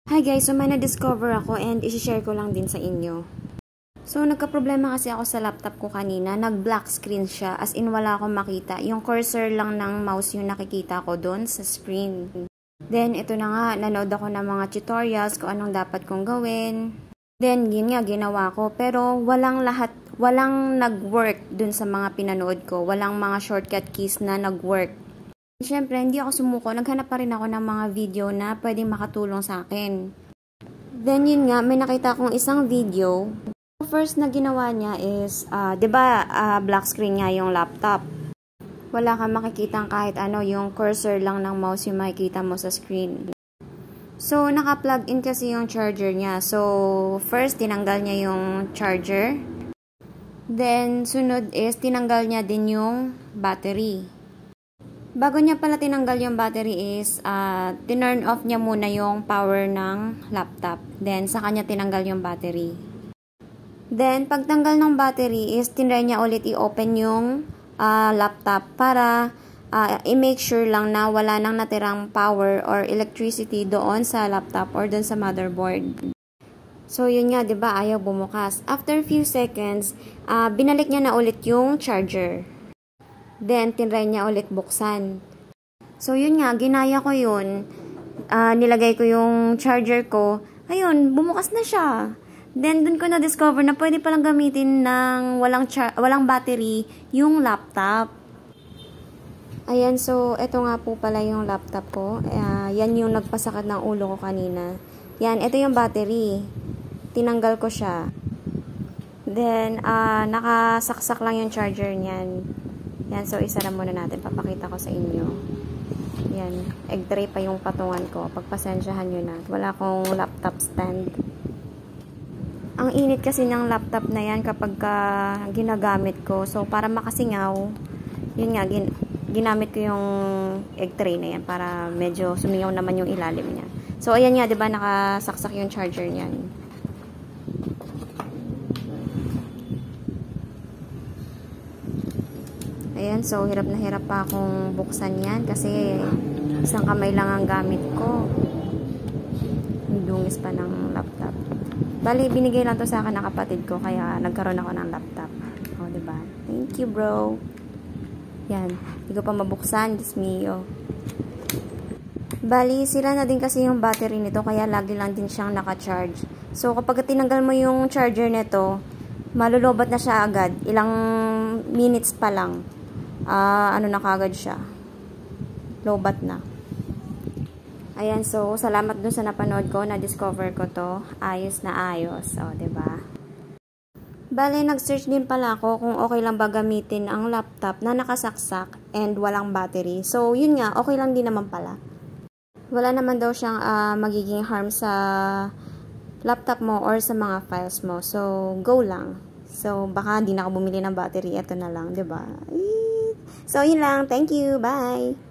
Hi guys, so may na-discover ako and isi-share ko lang din sa inyo. So nagka-problema kasi ako sa laptop ko kanina, nag-black screen siya as in wala akong makita. Yung cursor lang ng mouse yung nakikita ko doon sa screen. Then ito na nga, nanood ako ng mga tutorials kung anong dapat kong gawin. Then yun nga ginawa ko pero walang nag-work dun sa mga pinanood ko. Walang mga shortcut keys na nag-work. Siyempre, hindi ako sumuko. Naghanap pa rin ako ng mga video na pwedeng makatulong sa akin. Then, yun nga, may nakita akong isang video. First na ginawa niya is, diba, black screen nga yung laptop. Wala kang makikita kahit ano, yung cursor lang ng mouse yung makikita mo sa screen. So, naka-plug in kasi yung charger niya. So, first, tinanggal niya yung charger. Then, sunod is, tinanggal niya din yung battery. Bago niya pala tinanggal yung battery is, tinurn off niya muna yung power ng laptop. Then, sa kanya tinanggal yung battery. Then, pagtanggal ng battery is, tinry niya ulit i-open yung laptop para i-make sure lang na wala nang natirang power or electricity doon sa laptop or doon sa motherboard. So, yun nga, diba, ayaw bumukas. After few seconds, binalik niya na ulit yung charger. Then, tinry niya ulit buksan. So, yun nga, ginaya ko yun. Nilagay ko yung charger ko. Ayun, bumukas na siya. Then, dun ko na-discover na pwede palang gamitin ng walang battery yung laptop. Ayan, so, eto nga po pala yung laptop ko. Yan yung nagpasakit ng ulo ko kanina. Yan, eto yung battery. Tinanggal ko siya. Then, nakasaksak lang yung charger niyan. Yan, so isara muna natin. Papakita ko sa inyo. Yan, egg tray pa yung patungan ko. Pagpasensyahan nyo na. Wala akong laptop stand. Ang init kasi ng laptop na yan kapag ginagamit ko. So, para makasingaw, yun nga, ginamit ko yung egg tray na yan para medyo sumingaw naman yung ilalim niya. So, ayan nga, diba, nakasaksak yung charger niyan. Ayan, so hirap na hirap pa akong buksan yan kasi isang kamay lang ang gamit ko. Dungis pa ng laptop. Bali, binigay lang to sa akin ng kapatid ko kaya nagkaroon ako ng laptop. O, diba? Thank you, bro. Yan, hindi ko pa mabuksan. Diyos mio. Bali, sila na din kasi yung battery nito kaya lagi lang din siyang naka-charge. So, kapag tinanggal mo yung charger nito, malulobat na siya agad. Ilang minutes pa lang. Ano na kagad siya. Lobat na. Ayan, so, salamat dun sa napanood ko, na-discover ko to. Ayos na ayos. O, diba? Bale, nag-search din pala ako kung okay lang ba gamitin ang laptop na nakasaksak and walang battery. So, yun nga, okay lang din naman pala. Wala naman daw siyang magiging harm sa laptop mo or sa mga files mo. So, go lang. So, baka hindi na ako bumili ng battery. Ito na lang, diba? So, yun lang. Thank you. Bye!